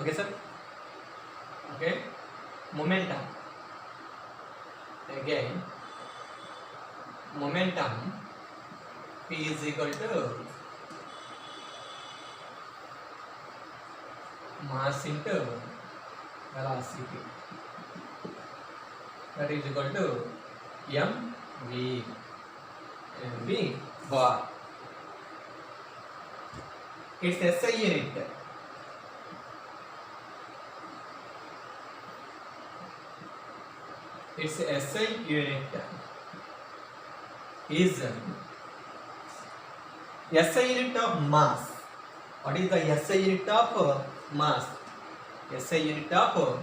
Okay, sir. Okay, momentum. Again, momentum P is equal to mass into velocity. That is equal to mv bar. It's SI unit. Its SI unit is SI unit of mass. What is the SI unit of mass? SI unit of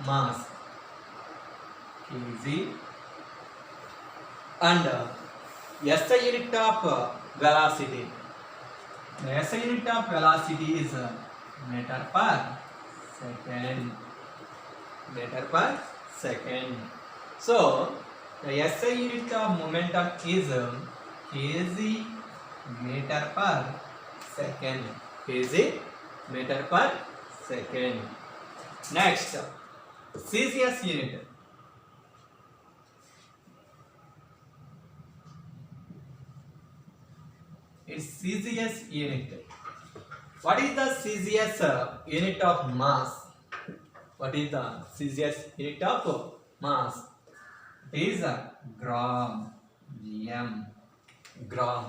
mass kg and SI unit of velocity. The SI unit of velocity is meter per second. Meter per second. So the SI unit of momentum is kg meter per second. Kg meter per second. Next, CGS unit. It's CGS unit. What is the CGS unit of mass? What is the CGS unit of mass? It is gram. Gm. Gram.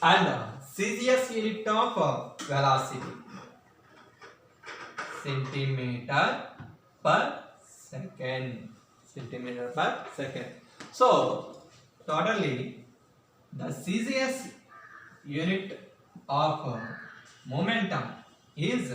And CGS unit of velocity. Centimeter per second. Centimeter per second. So totally the CGS unit of momentum is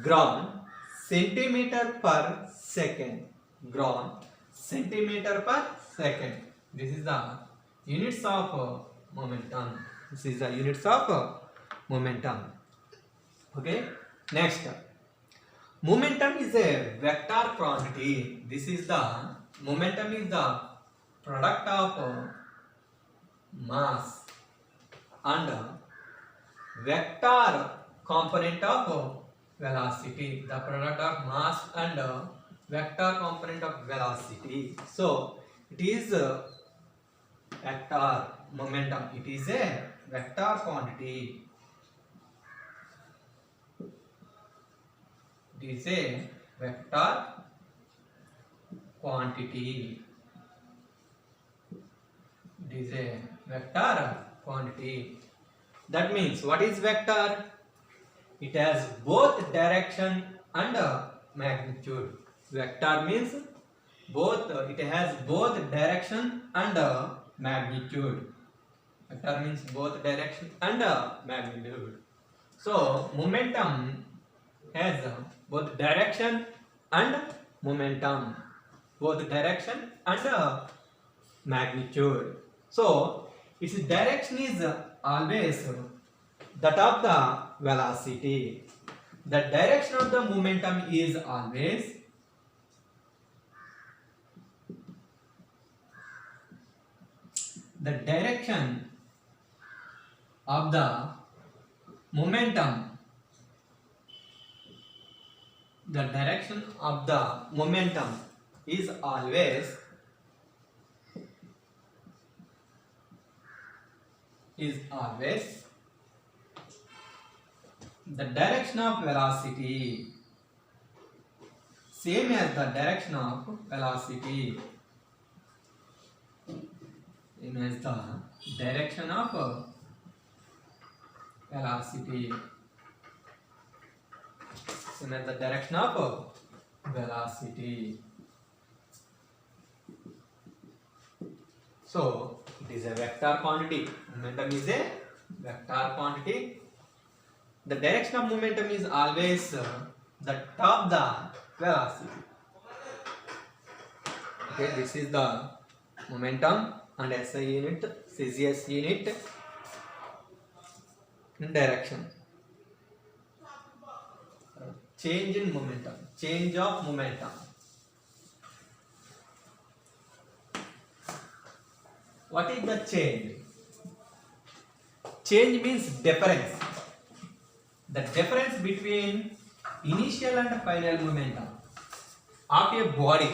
gram centimeter per second. Gram centimeter per second. This is the units of momentum. This is the units of momentum. Okay. Next, momentum is a vector quantity. This is the momentum is the product of mass and vector component of velocity. The product of mass and vector component of velocity. So it is vector momentum. It is a vector quantity. It is a vector quantity. It is a vector quantity. That means what is vector? It has both direction and magnitude. Vector means both. It has both direction and magnitude. Vector means both direction and magnitude. So momentum has both direction and momentum. Both direction and magnitude. So its direction is always that of the velocity. The direction of the momentum is always the direction of the momentum. The direction of the momentum is always the direction of velocity, same as the direction of velocity. Same as the direction of velocity. Same as the direction of velocity. So it is a vector quantity. Momentum is a vector quantity. The direction of momentum is always the top of the velocity. Okay, this is the momentum and SI unit, CGS unit in direction. Change in momentum, change of momentum. What is the change? Change means difference. The difference between initial and final momentum of a body,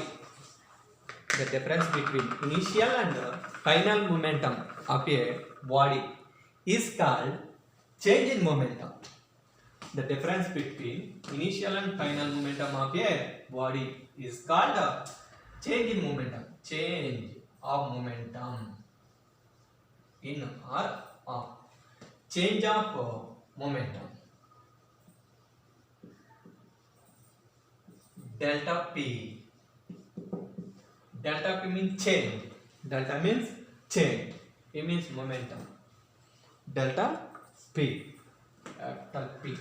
the difference between initial and final momentum of a body is called change in momentum. The difference between initial and final momentum of a body is called change in momentum. Change of momentum in or change of momentum. Delta P. Delta P means change. Delta means change. P means momentum. Delta P. Capital P.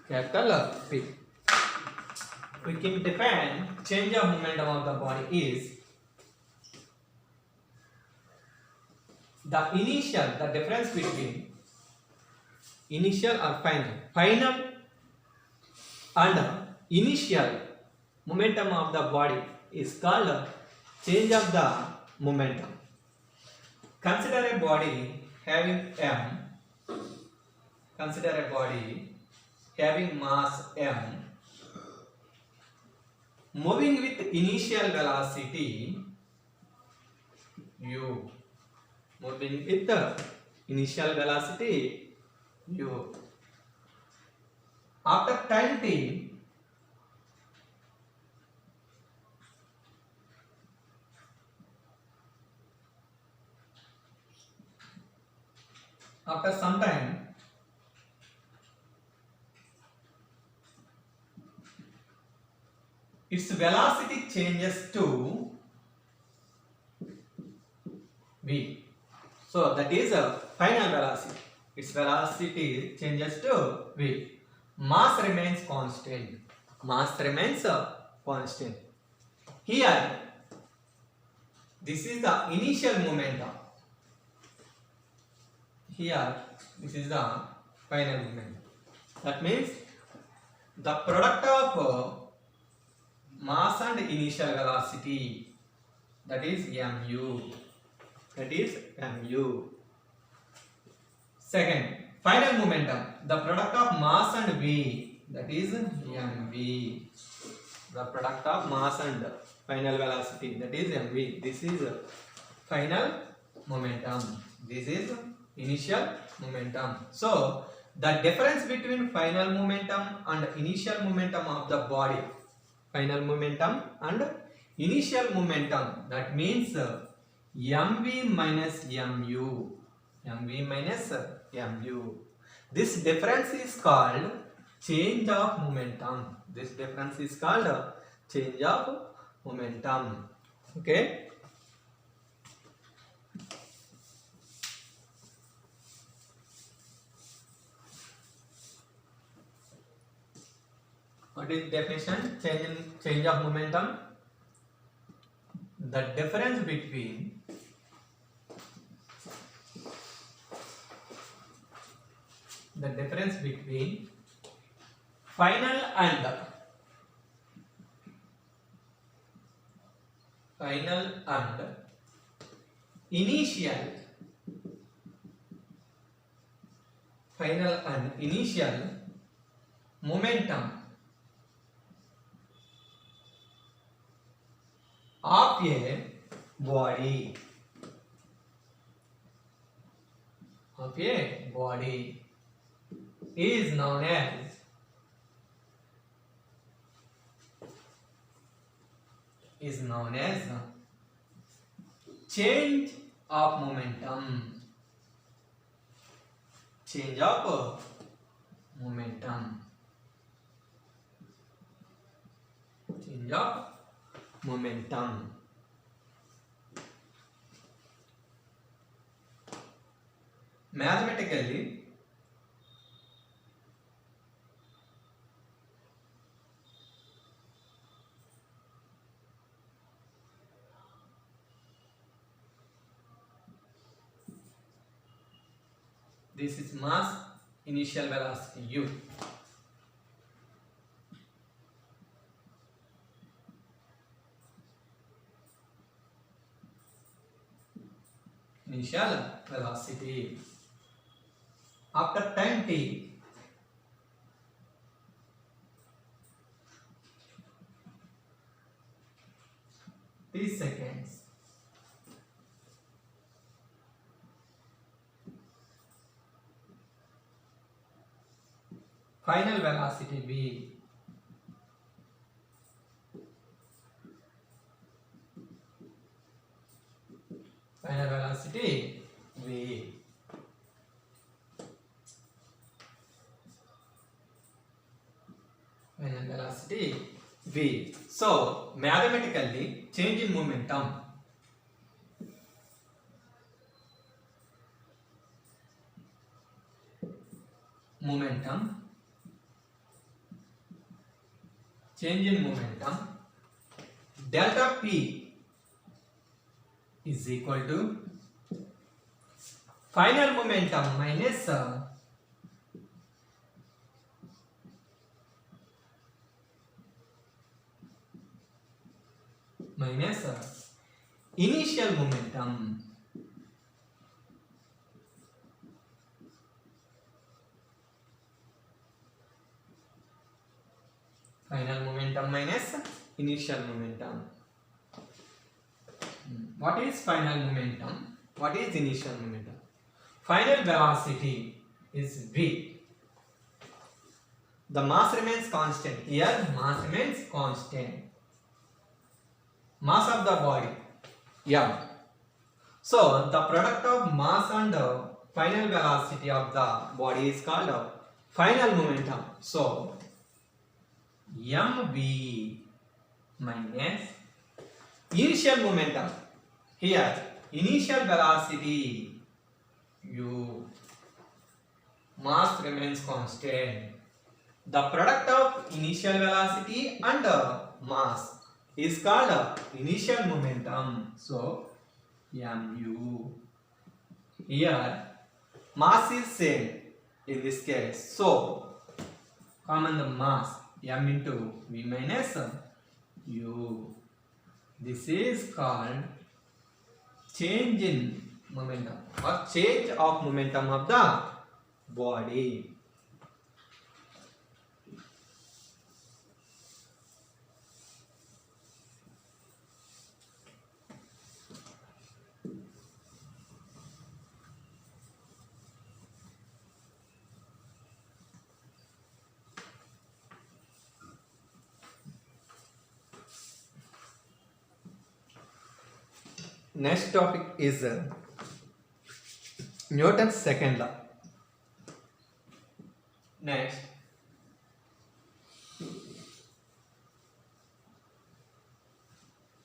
Capital P. We can define change of momentum of the body is the initial, the difference between initial or final and initial momentum of the body is called change of the momentum. Consider a body having m. Consider a body having mass m moving with initial velocity u. Moving with the initial velocity u. After time t, after some time, its velocity changes to v. So that is a final velocity. Its velocity changes to v. Mass remains constant. Mass remains constant. Here, this is the initial momentum. Here, this is the final momentum. That means the product of mass and initial velocity, that is mu. That is mu. Second, final momentum, the product of mass and v, that is mv. The product of mass and final velocity, that is mv. This is final momentum. This is initial momentum. So the difference between final momentum and initial momentum of the body, final momentum and initial momentum, that means mv minus mu. mv minus mu. This difference is called change of momentum. This difference is called change of momentum. Okay. What is definition? Change of momentum. The difference between final and initial momentum of a body, is known as change of momentum. Change of momentum. Change of momentum. Mathematically, this is mass, initial velocity u. Initial velocity. after 10 t, seconds, final velocity v, final velocity v. Final velocity v. So mathematically, change in momentum change in momentum delta p is equal to final momentum minus initial momentum. Final momentum minus initial momentum. What is final momentum? What is initial momentum? Final velocity is v. The mass remains constant. Here mass remains constant. Mass of the body m. So the product of mass and final velocity of the body is called final momentum. So mv minus initial momentum. Here initial velocity u, mass remains constant. The product of initial velocity and mass is called initial momentum. So mu. Here mass is same in this case. So common the mass m into v minus u. This is called change in momentum or change of momentum of the body. Next topic is Newton's second law. Next,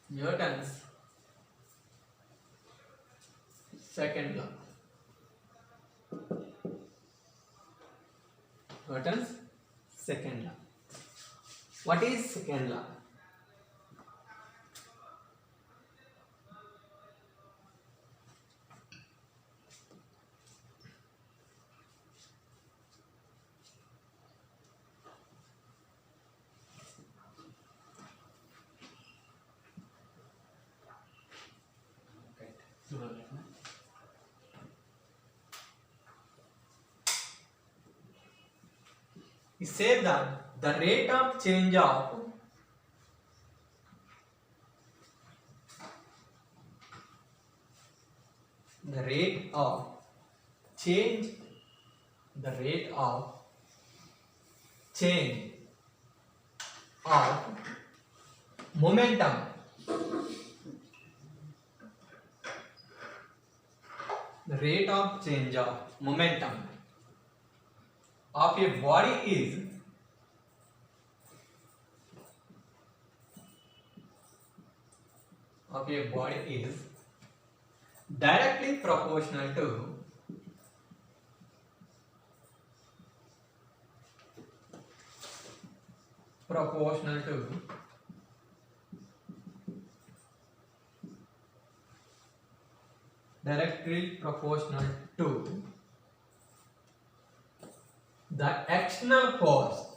Newton's second law. Newton's second law. What is second law? He said that the rate of change of change of momentum the rate of change of momentum of a body is directly proportional to the external force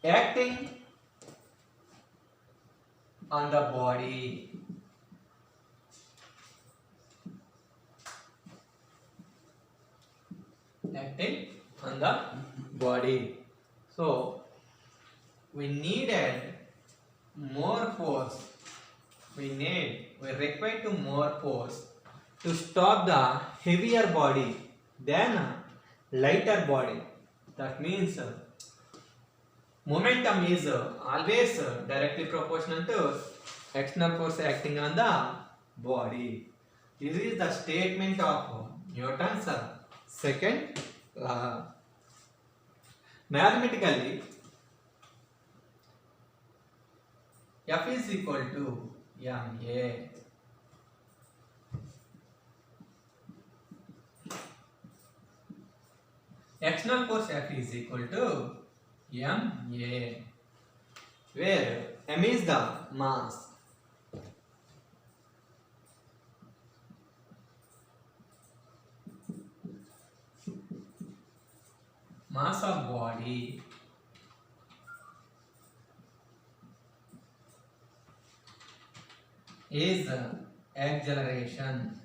acting on the body. Acting on the body. So we needed more force. We require to more force to stop the heavier body than a lighter body. That means momentum is always directly proportional to external force acting on the body. This is the statement of Newton's second law. Mathematically, F is equal to ma. External force F is equal to ma, where m is the mass. Mass of body. Is acceleration.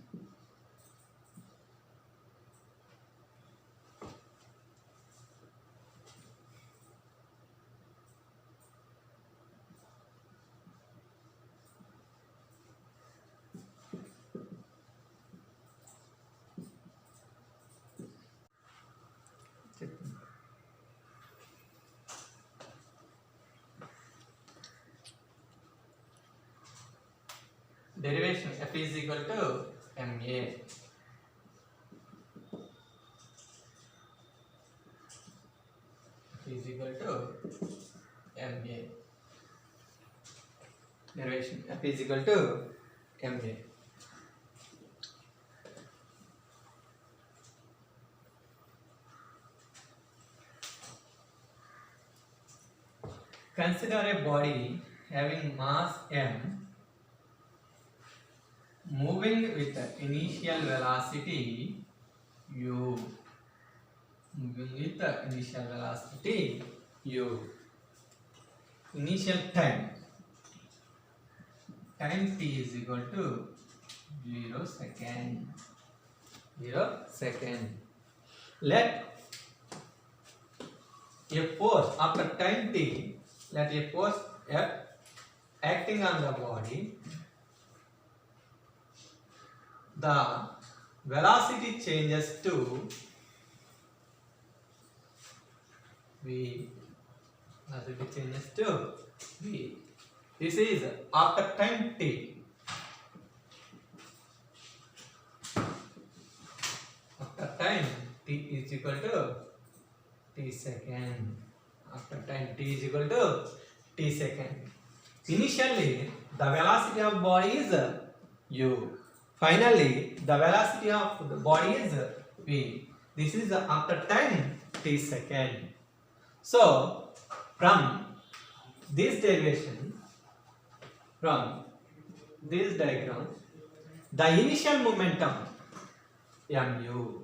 Derivation F is equal to ma. F is equal to ma. Derivation F is equal to ma. Consider a body having mass m moving with initial velocity u. Moving with initial velocity u. Initial time t is equal to 0 second. 0 second. Let a force after time t. Let a force F acting on the body. The velocity changes to v. Velocity changes to v. This is after time t. After time t is equal to t second. After time t is equal to t second. Initially, the velocity of body is u. Finally, the velocity of the body is v. This is after time t second. So, from this derivation, from this diagram, the initial momentum mu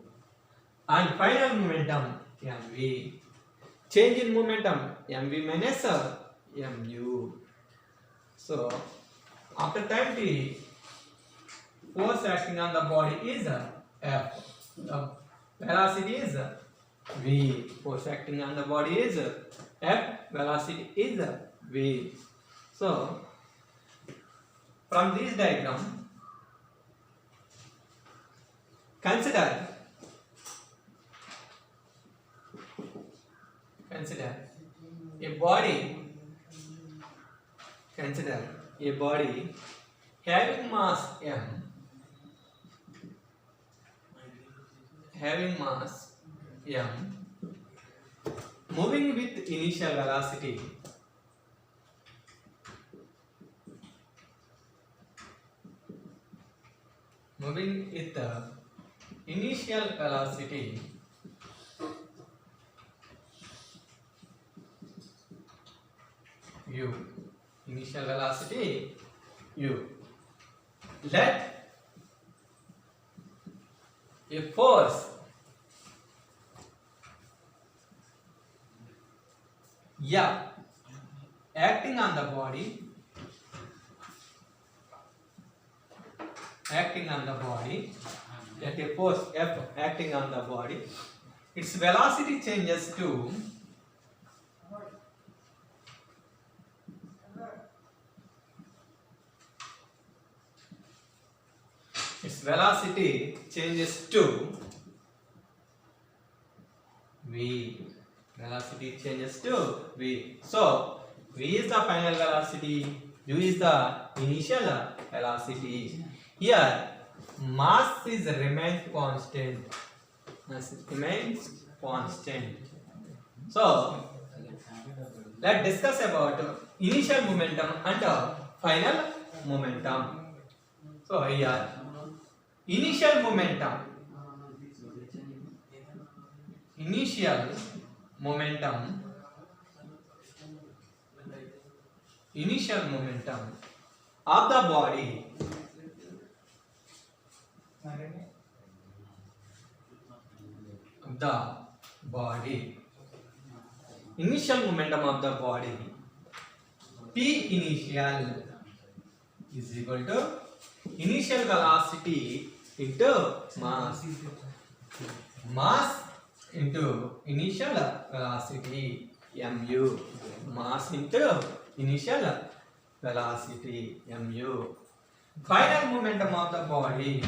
and final momentum mv. Change in momentum mv minus mu. So, after time t, force acting on the body is F. The velocity is v. Force acting on the body is F. Velocity is v. So, from this diagram, consider a body. Consider a body having mass m. Having mass m moving with initial velocity moving with the initial velocity u. Initial velocity u. Let a force F acting on the body acting on the body, at a force F acting on the body, its velocity changes to v. Velocity changes to v. So v is the final velocity, u is the initial velocity. Here mass is remains constant. Mass remains constant. So let's discuss about initial momentum and final momentum. So here initial momentum of the body initial momentum of the body P initial is equal to initial velocity into mass into initial velocity mu. Mass into initial velocity mu. Final momentum of the body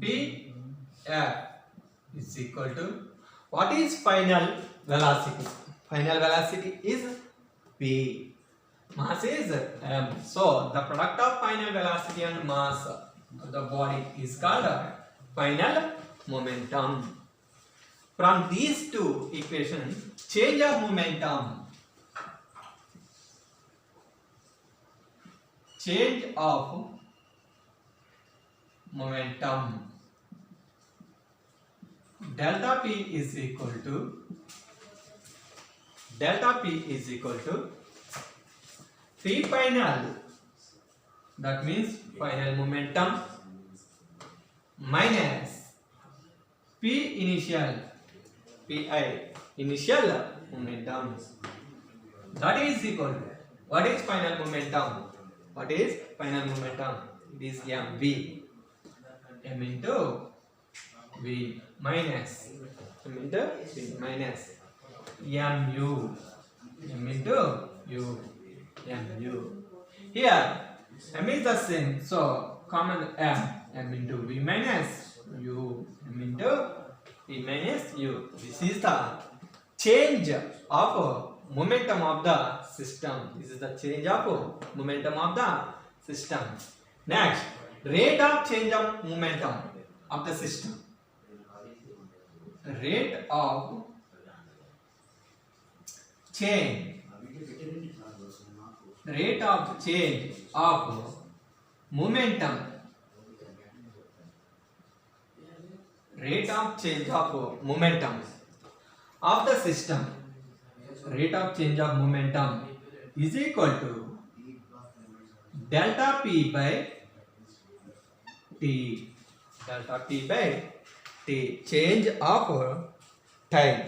P F is equal to, what is final velocity? Final velocity is P. Mass is M. So the product of final velocity and mass of the body is called final momentum. From these two equations, change of momentum delta P is equal to P final, that means final momentum, minus P initial, Pi initial momentum, that is equal to, what is final momentum? It is mv. M into v minus mu. M into u. Mu. Here m is the same, so common m into v minus u. M into v minus u. This is the change of momentum of the system. This is the change of momentum of the system. Next, rate of change of momentum of the system. Rate of change of momentum. Rate of change of momentum of the system. Rate of change of momentum is equal to delta P by T. Delta P by T. Change of time.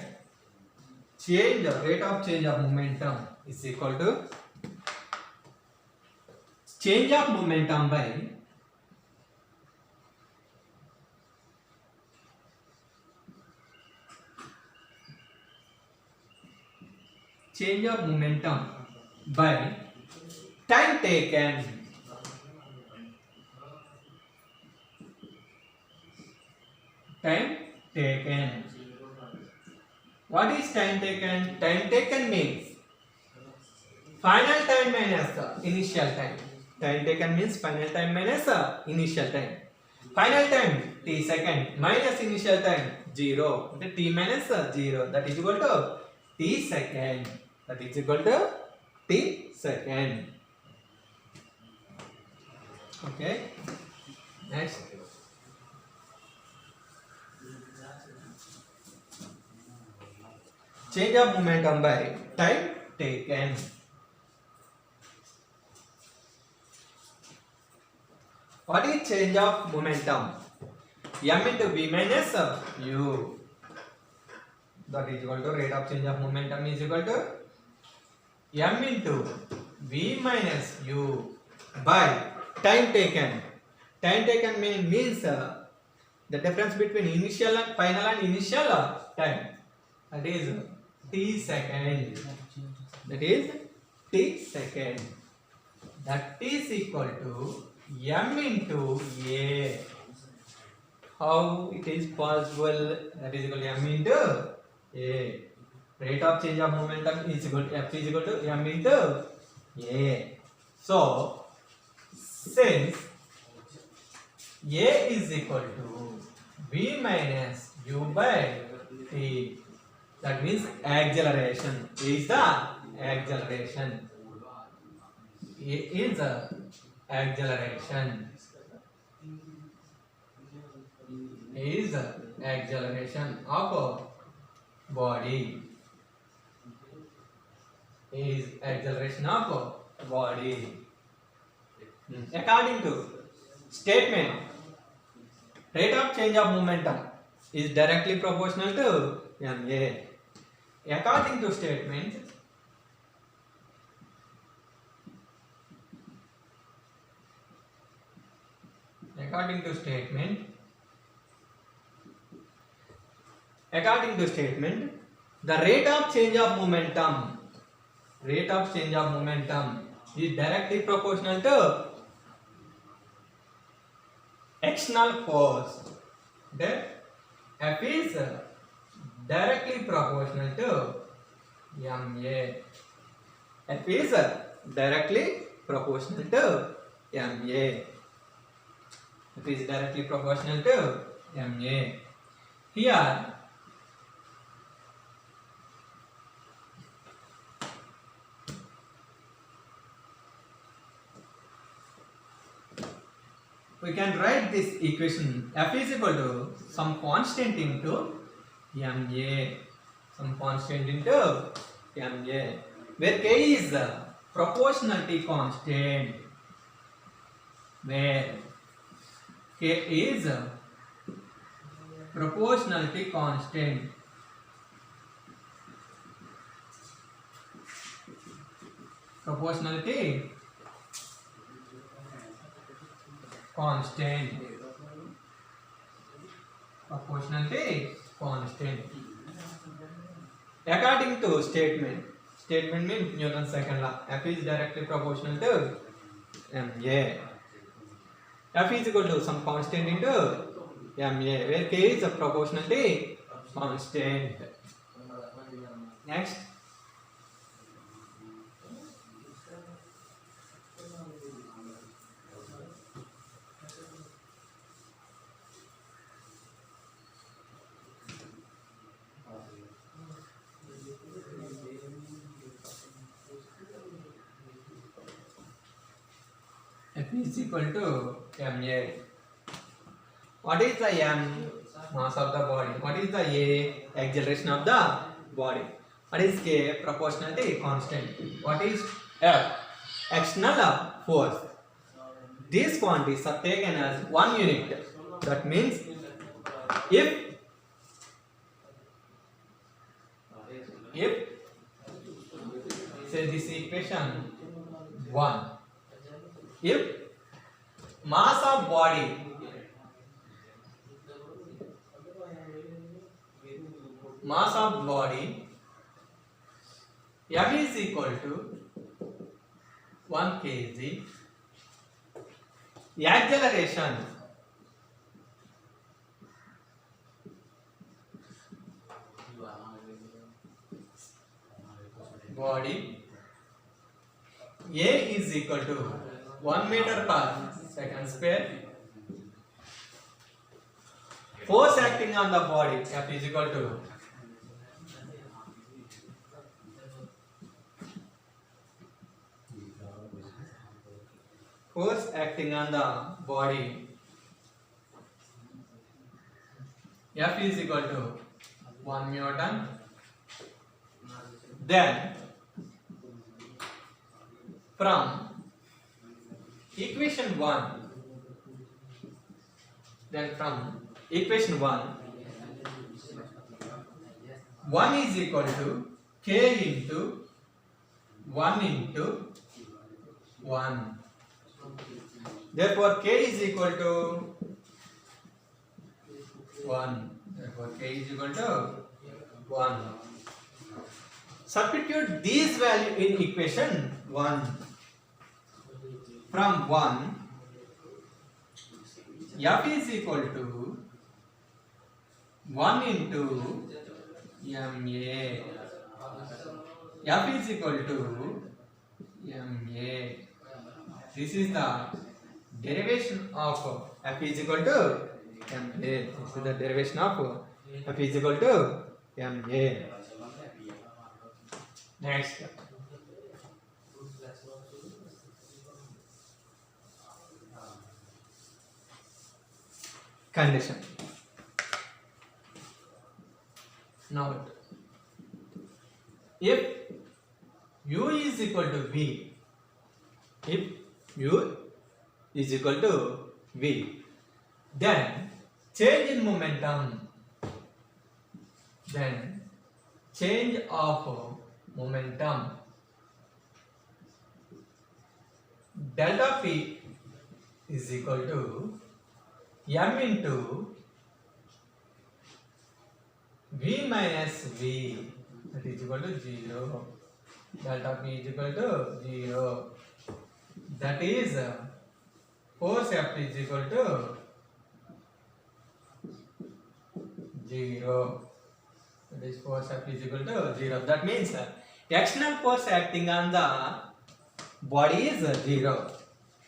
Rate of change of momentum is equal to change of momentum by time taken. What is time taken? Time taken means final time minus initial time. Time taken means final time minus initial time. Final time t second minus initial time 0. T minus 0, that is equal to t second. Okay. Next. Change of momentum by time taken. What is change of momentum? M into V minus U. That is equal to rate of change of momentum is equal to M into V minus U by time taken. Time taken means the difference between initial and final and initial time. That is t second. That is t second. That is equal to M into A. How it is possible? That is equal to M into A. Rate of change of momentum is equal to F is equal to M into A. So, since A is equal to V minus U by T, that means acceleration is the acceleration. A is the acceleration. Is the acceleration of a body. Is acceleration of a body. According to statement, rate of change of momentum is directly proportional to ma. According to statement, according to statement, the rate of change of momentum is directly proportional to external force. That F is directly proportional to ma. F is directly proportional to ma. F is directly proportional to ma. Here we can write this equation. F is equal to some constant into ma. Some constant into ma. Where K is the proportionality constant. Where K is proportionality constant. Proportionality constant. Proportionality constant. According to statement means Newton's second law. F is directly proportional to ma. F is equal to some constant into ma, where K is a proportionality constant. Next, F is equal to ma. What is the m? Mass of the body. What is the a? Acceleration of the body. What is k? Proportionality constant. What is f? External force. These quantities are taken as 1 unit. That means if say this equation 1, if mass of body m is equal to 1 kg, acceleration body A is equal to 1 meter per second square. Force acting on the body F is equal to force acting on the body F is equal to 1 Newton. Then from equation 1 Then from equation 1 is equal to k into 1 into 1. Therefore, k is equal to 1. Therefore, k is equal to 1. Substitute these value in equation 1. From 1, f is equal to 1 into ma. F is equal to ma. This is the derivation of f is equal to ma. This is the derivation of f is equal to ma. Next. Condition. Now, if u is equal to v, if u is equal to v, then change in momentum, then change of momentum delta p is equal to m into v minus v, that is equal to 0. Delta p is equal to 0. That is force F is equal to 0. That is force F is equal to 0. That means external force acting on the body is 0.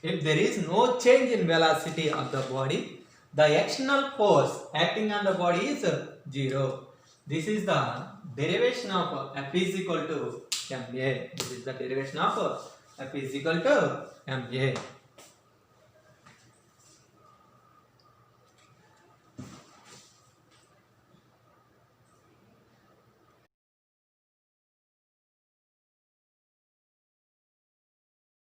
If there is no change in velocity of the body, the external force acting on the body is 0. This is the derivation of F is equal to ma. This is the derivation of F is equal to ma.